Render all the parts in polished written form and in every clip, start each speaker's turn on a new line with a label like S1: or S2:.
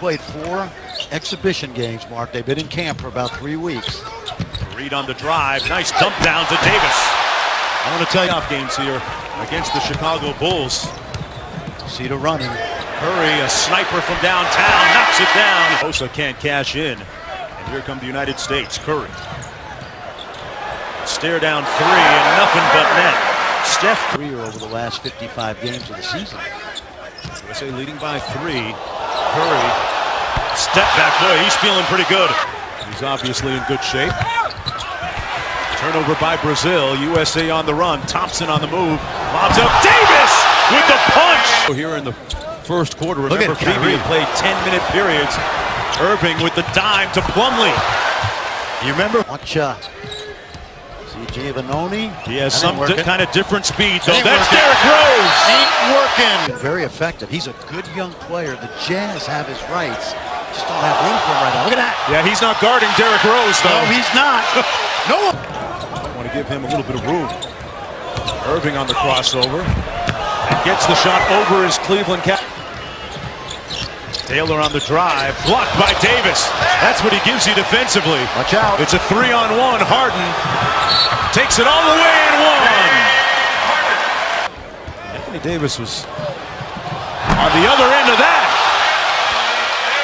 S1: Played 4 exhibition games, Mark. They've been in camp for about 3 weeks.
S2: Reed on the drive. Nice dump down to Davis. I want to tell you off games here against the Chicago Bulls.
S1: See the running.
S2: Curry, a sniper from downtown, knocks it down. Bosa can't cash in. And here come the United States. Curry. Stare down 3 and nothing but net. Steph
S1: career over the last 55 games of the season.
S2: USA leading by 3. Curry. Step back. Boy, he's feeling pretty good. He's obviously in good shape. Turnover by Brazil. USA on the run. Thompson on the move. Lobs up. Davis with the punch. Here in the first quarter. Remember, Phoebe played 10-minute periods. Irving with the dime to Plumlee.
S1: You remember? Watch CJ Vanoni.
S2: He has some kind of different speed, though. That's
S1: working.
S2: Derrick Rose.
S1: Ain't working. Very effective. He's a good young player. The Jazz have his rights. Just don't have room for him right now. Look at that.
S2: Yeah, he's not guarding Derrick Rose, though.
S1: No, he's not. No one.
S2: I want to give him a little bit of room. Irving on the crossover. And gets the shot over his Cleveland cap. Taylor on the drive. Blocked by Davis. That's what he gives you defensively.
S1: Watch out.
S2: It's a 3-on-1. Harden takes it all the way and one. Anthony Davis was on the other end of that.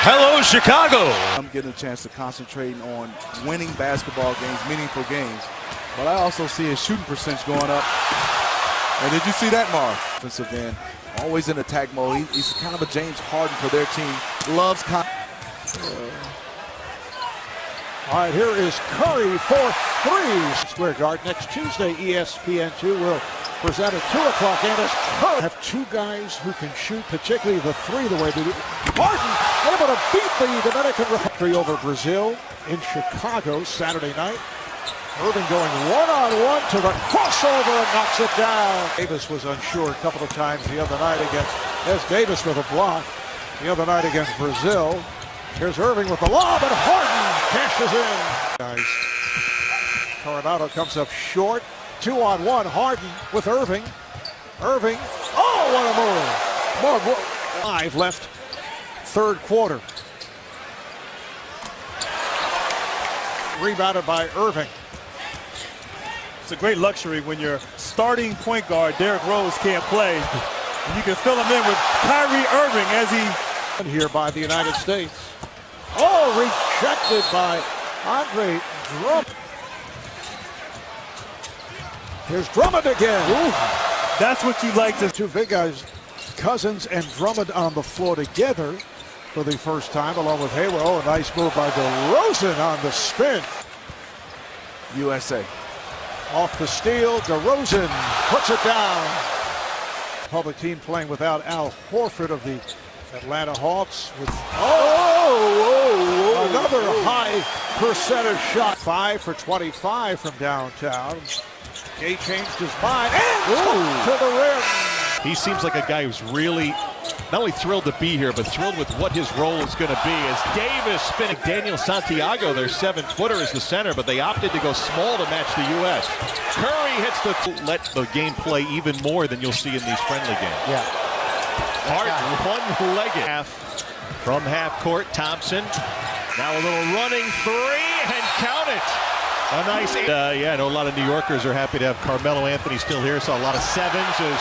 S2: Hello, Chicago.
S3: I'm getting a chance to concentrate on winning basketball games, meaningful games. But I also see his shooting percentage going up. And did you see that, Mark? Offensive end, always in attack mode. He's kind of a James Harden for their team. Loves
S4: All right, here is Curry for 3. Square Guard next Tuesday. ESPN2 will present at 2 o'clock. And as Curry have 2 guys who can shoot, particularly the 3 the way they do. Harden able to beat the Dominican Republic over Brazil in Chicago Saturday night. Irving going one-on-one to the crossover and knocks it down. Davis was unsure a couple of times the other night against Davis with a block the other night against Brazil. Here's Irving with the lob, and Harden cashes in. Guys, Coronado comes up short. 2-on-1, Harden with Irving. Irving, oh, what a move. More 5 left, third quarter. Rebounded by Irving.
S5: It's a great luxury when your starting point guard, Derrick Rose, can't play. And you can fill him in with Kyrie Irving as he...
S4: Here by the United States. Oh, rejected by Andre Drummond. Here's Drummond again. Ooh.
S5: That's what you like to...
S4: 2 big guys, Cousins and Drummond on the floor together for the first time, along with Hayward. Oh, a nice move by DeRozan on the spin.
S3: USA.
S4: Off the steal, DeRozan puts it down. Public team playing without Al Horford of the Atlanta Hawks. With another high percentage shot. 5 for 25 from downtown. Gay changed his mind and to the rim.
S6: He seems like a guy who's really not only thrilled to be here, but thrilled with what his role is going to be. As Davis spinning, Daniel Santiago, their 7-footer, is the center, but they opted to go small to match the U.S. Curry hits the... Let the game play even more than you'll see in these friendly games.
S1: Yeah.
S6: Harden, one-legged. From half court, Thompson. Now a little running 3, and count it. A nice... yeah, I know a lot of New Yorkers are happy to have Carmelo Anthony still here. Saw a lot of 7s as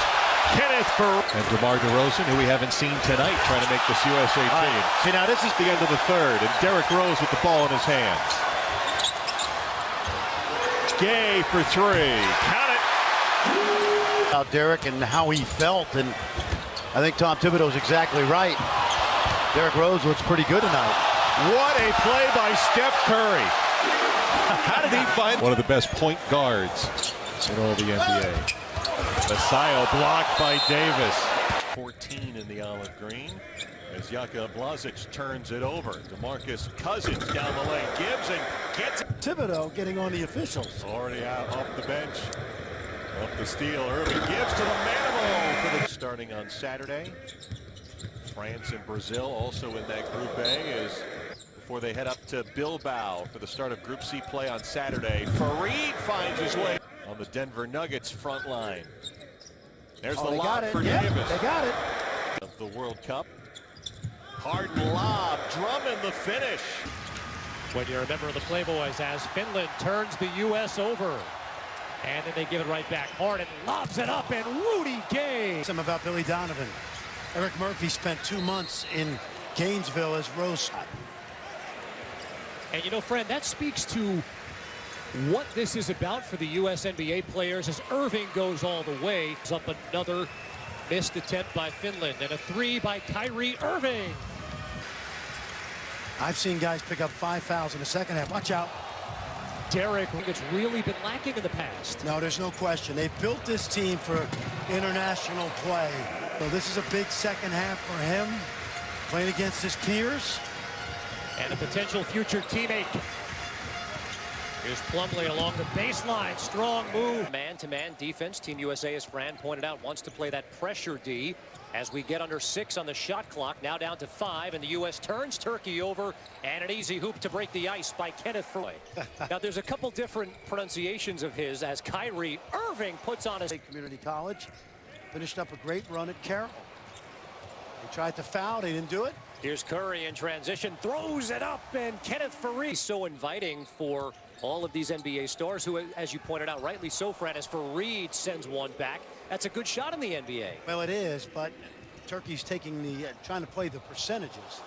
S6: Kenneth and DeMar DeRozan, who we haven't seen tonight, trying to make this USA team. See, now this is the end of the third, and Derrick Rose with the ball in his hands. Gay for 3. Count it.
S1: About Derrick and how he felt, and I think Tom Thibodeau's exactly right. Derrick Rose looks pretty good tonight.
S6: What a play by Steph Curry. How did he find one of the best point guards in all the NBA? Messiah blocked by Davis.
S2: 14 in the olive green as Jaka Blazic turns it over. DeMarcus Cousins down the lane. Gibbs and gets it.
S1: Thibodeau getting on the officials.
S2: Already out off the bench. Up the steal. Irving Gibbs to the Manimal for the starting on Saturday. France and Brazil also in that Group A is before they head up to Bilbao for the start of Group C play on Saturday. Fareed finds his way on the Denver Nuggets front line. There's the lob for Davis.
S1: They got it.
S2: Of the World Cup.
S6: Harden lob, Drummond the finish.
S7: When you're a member of the Playboys, as Finland turns the U.S. over. And then they give it right back. Harden lobs it up, and Rudy Gay.
S1: Something about Billy Donovan. Eric Murphy spent 2 months in Gainesville as Rose.
S7: And you know, friend, that speaks to what this is about for the U.S. NBA players as Irving goes all the way. It's up another missed attempt by Finland, and a three by Kyrie Irving.
S1: I've seen guys pick up 5 fouls in the second half. Watch out.
S7: Derek, it's really been lacking in the past.
S1: No, there's no question. They've built this team for international play. So this is a big second half for him, playing against his peers.
S7: And a potential future teammate. Here's Plumlee along the baseline. Strong move. Man-to-man defense. Team USA, as Fran pointed out, wants to play that pressure D. As we get under 6 on the shot clock, now down to 5, and the U.S. turns Turkey over, and an easy hoop to break the ice by Kenneth Furley. Now, there's a couple different pronunciations of his as Kyrie Irving puts on his
S1: Community College, finished up a great run at Carroll. They tried to foul, they didn't do it.
S7: Here's Curry in transition, throws it up, and Kenneth Furley. So inviting for all of these NBA stars who, as you pointed out, rightly so, Fran, as Fareed sends one back. That's a good shot in the NBA.
S1: Well, it is, but Turkey's taking the, trying to play the percentages.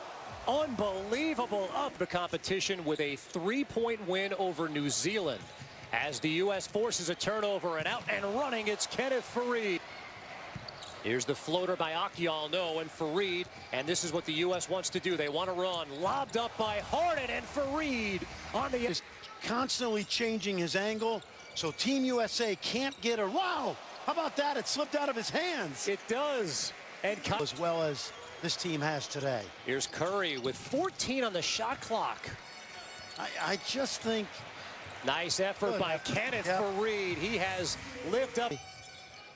S7: Unbelievable up the competition with a 3-point win over New Zealand. As the U.S. forces a turnover and out and running, it's Kenneth Fareed. Here's the floater by Akialno and Fareed, and this is what the U.S. wants to do. They want to run. Lobbed up by Harden, and Fareed on the...
S1: Is constantly changing his angle, so Team USA can't get a... Wow! How about that? It slipped out of his hands.
S7: It does. And
S1: as well as this team has today.
S7: Here's Curry with 14 on the shot clock.
S1: I just think...
S7: Nice effort by Kenneth Fareed. He has lived up.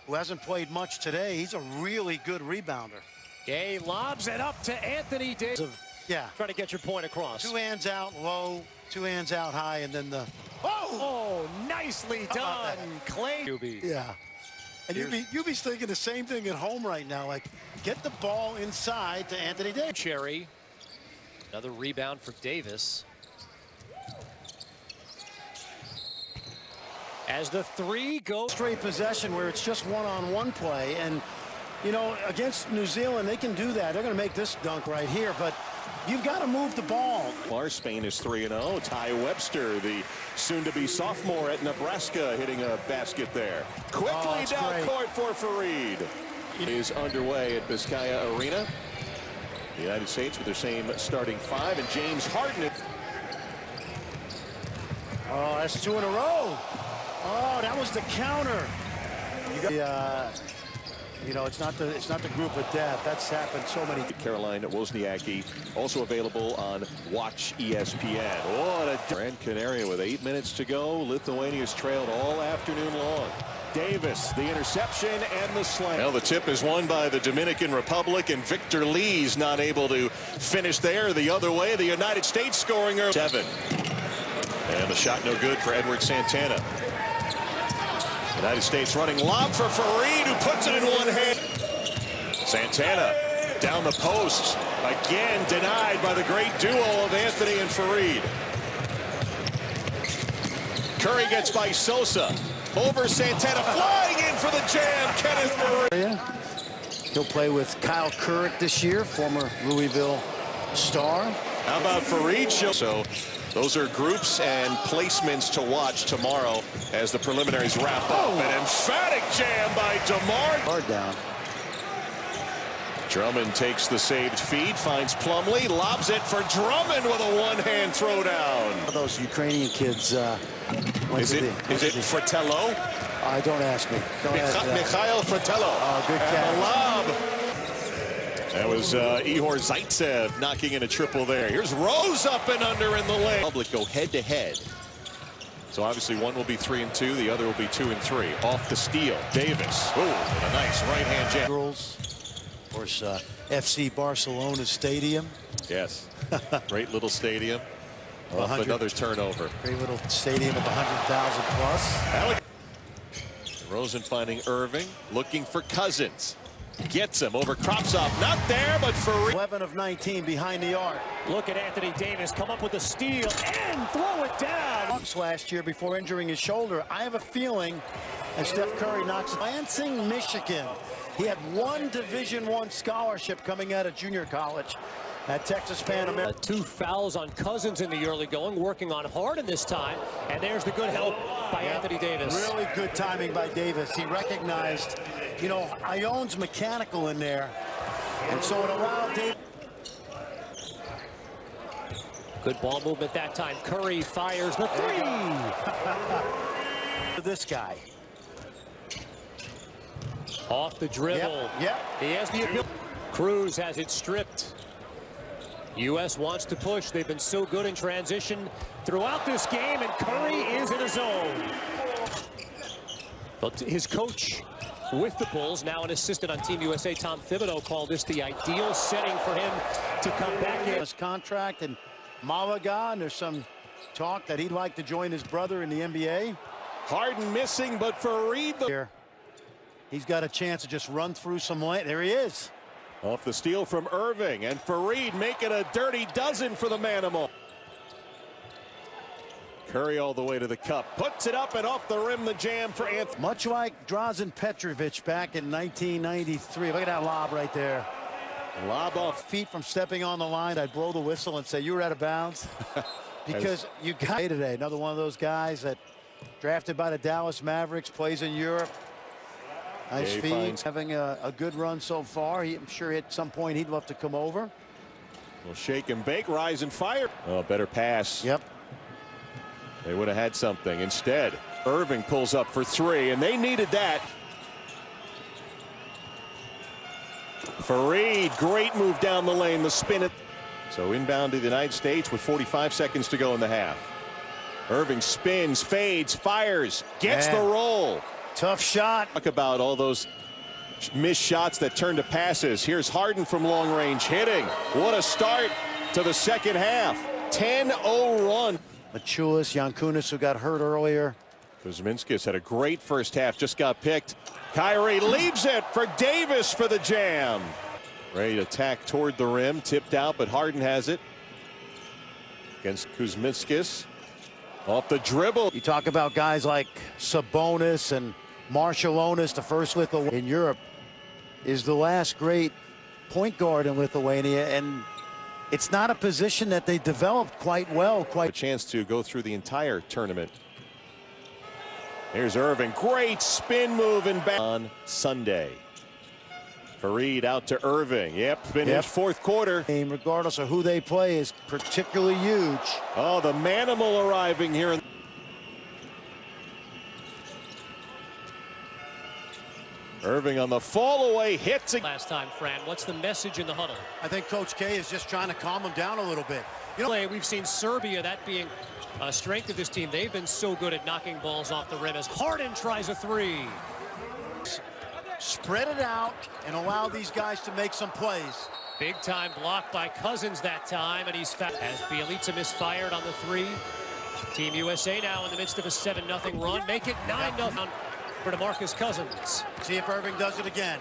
S1: Who hasn't played much today. He's a really good rebounder.
S7: Gay lobs it up to Anthony Davis.
S1: Yeah.
S7: Try to get your point across.
S1: 2 hands out low, 2 hands out high, and then the...
S7: Oh, nicely done, Clay.
S1: Yeah. And you'd be thinking the same thing at home right now. Like, get the ball inside to Anthony Davis.
S7: Cherry. Another rebound for Davis. As the three goes.
S1: Straight possession where it's just one-on-one play. And, you know, against New Zealand, they can do that. They're going to make this dunk right here. But you've got to move the ball.
S8: Spain is 3-0. Ty Webster, the soon-to-be sophomore at Nebraska, hitting a basket there. Quickly down court for Fareed. Is underway at Vizcaya Arena. The United States with their same starting 5, and James Harden.
S1: Oh, that's 2 in a row. Oh, that was the counter. You know, it's not the group of death. That's happened so many.
S8: Caroline Wozniacki, also available on Watch ESPN. What a Gran Canaria with 8 minutes to go. Lithuania's trailed all afternoon long. Davis, the interception and the slam. Well, the tip is won by the Dominican Republic, and Victor Lee's not able to finish there. The other way, the United States scoring 7. And the shot no good for Edward Santana. United States running lob for Fareed, who puts it in one hand. Santana down the post. Again denied by the great duo of Anthony and Fareed. Curry gets by Sosa. Over Santana, flying in for the jam, Kenneth Fareed.
S1: He'll play with Kyle Kuric this year, former Louisville star.
S8: How about Fareed? So those are groups and placements to watch tomorrow as the preliminaries wrap up. An emphatic jam by DeMar.
S1: Hard down.
S8: Drummond takes the saved feed, finds Plumlee, lobs it for Drummond with a one-hand throwdown.
S1: Those Ukrainian kids.
S8: Is it Fratello?
S1: Don't ask me. Don't ask me.
S8: Mikhail Fratello.
S1: Oh, good catch.
S8: Lob. That was Ihor Zaitsev knocking in a triple there. Here's Rose up and under in the lane. Public go head-to-head. So obviously one will be 3 and 2, the other will be 2 and 3. Off the steal, Davis. Ooh, and a nice right-hand jab.
S1: Girls, of course, FC Barcelona Stadium.
S8: Yes, great little stadium. Off another turnover.
S1: Great little stadium of 100,000 plus.
S8: Rosen finding Irving, looking for Cousins. Gets him over Kropsov. Not there, but for
S1: 11 of 19 behind the arc.
S7: Look at Anthony Davis come up with a steal and throw it down.
S1: Last year before injuring his shoulder. I have a feeling as Steph Curry knocks Lansing, Michigan. He had one Division I scholarship coming out of junior college at Texas Pan American.
S7: 2 fouls on Cousins in the early going, working on Harden this time. And there's the good help by Anthony Davis.
S1: Really good timing by Davis. He recognized, you know, Ion's mechanical in there. And so it allowed Davis.
S7: Good ball movement that time. Curry fires the 3.
S1: This guy.
S7: Off the dribble.
S1: Yep.
S7: He has the ability. Cruz has it stripped. U.S. wants to push. They've been so good in transition throughout this game, and Curry is in a zone. But his coach with the Bulls, now an assistant on Team USA, Tom Thibodeau, called this the ideal setting for him to come back in.
S1: His contract and Malaga, and there's some talk that he'd like to join his brother in the NBA.
S8: Harden missing, but Fareed
S1: Here, he's got a chance to just run through some lane. There he is.
S8: off the steal from Irving, and Fareed making a dirty dozen for the Manimal. Curry all the way to the cup, puts it up and off the rim, the jam for Anthony.
S1: Much like Drazen Petrovic back in 1993. Look at that lob right there.
S8: Lob off.
S1: Feet from stepping on the line, I'd blow the whistle and say you were out of bounds. Because you got today. Another one of those guys that drafted by the Dallas Mavericks, plays in Europe. Nice feet, having a good run so far. I'm sure at some point he'd love to come over.
S8: Well, shake and bake, rise and fire. Oh, better pass.
S1: Yep.
S8: They would have had something. Instead, Irving pulls up for 3, and they needed that. Fareed, great move down the lane, the spin it. So inbound to the United States with 45 seconds to go in the half. Irving spins, fades, fires, gets the roll.
S1: Tough shot.
S8: Talk about all those missed shots that turn to passes. Here's Harden from long range hitting. What a start to the second half. 10-0 run.
S1: Machulis, Yankunis, who got hurt earlier.
S8: Kuzminskis had a great first half, just got picked. Kyrie leaves it for Davis for the jam. Ready to attack toward the rim, tipped out, but Harden has it. Against Kuzminskis. Off the dribble.
S1: You talk about guys like Sabonis and Marshallonis, the first Lithuanian in Europe, is the last great point guard in Lithuania, and it's not a position that they developed quite well.
S8: A chance to go through the entire tournament. Here's Irving, great spin move and back on Sunday. Fareed out to Irving. Yep, finished fourth quarter.
S1: Regardless of who they play, is particularly huge.
S8: Oh, the Manimal arriving here. Irving on the fall away, hits it.
S7: Last time, Fran, what's the message in the huddle?
S1: I think Coach K is just trying to calm him down a little bit. You know,
S7: We've seen Serbia, that being a strength of this team. They've been so good at knocking balls off the rim as Harden tries a 3.
S1: spread it out and allow these guys to make some plays.
S7: Big time block by Cousins that time, and he's fouled. As Bielitsa misfired on the 3. Team USA now in the midst of a 7-0 run. Make it 9-0 for DeMarcus Cousins.
S1: See if Irving does it again.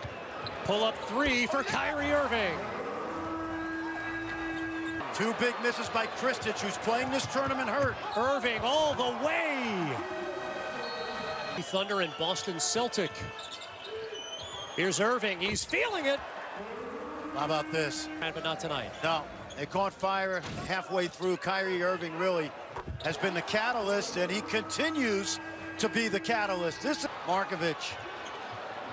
S7: Pull up 3 for Kyrie Irving.
S1: 2 big misses by Kristich, who's playing this tournament hurt.
S7: Irving all the way. Thunder and Boston Celtic. Here's Irving, he's feeling it.
S1: How about this?
S7: But not tonight.
S1: No, they caught fire halfway through. Kyrie Irving really has been the catalyst, and he continues to be the catalyst. This is Markovic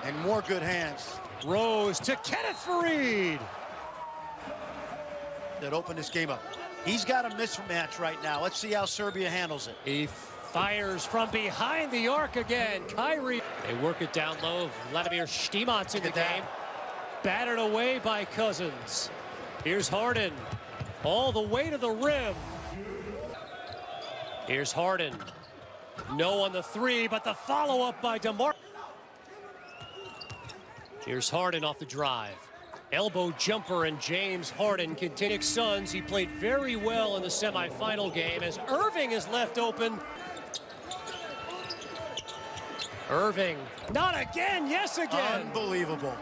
S1: in more good hands.
S7: Rose to Kenneth Fareed.
S1: That opened this game up. He's got a mismatch right now. Let's see how Serbia handles it.
S7: He fires from behind the arc again. Kyrie. They work it down low. Vladimir Štimats in the game. Battered away by Cousins. Here's Harden. All the way to the rim. Here's Harden. No on the 3, but the follow-up by DeMar. Here's Harden off the drive. Elbow jumper, and James Harden continues. Suns, he played very well in the semifinal game as Irving is left open. Irving, not again, yes again.
S1: Unbelievable.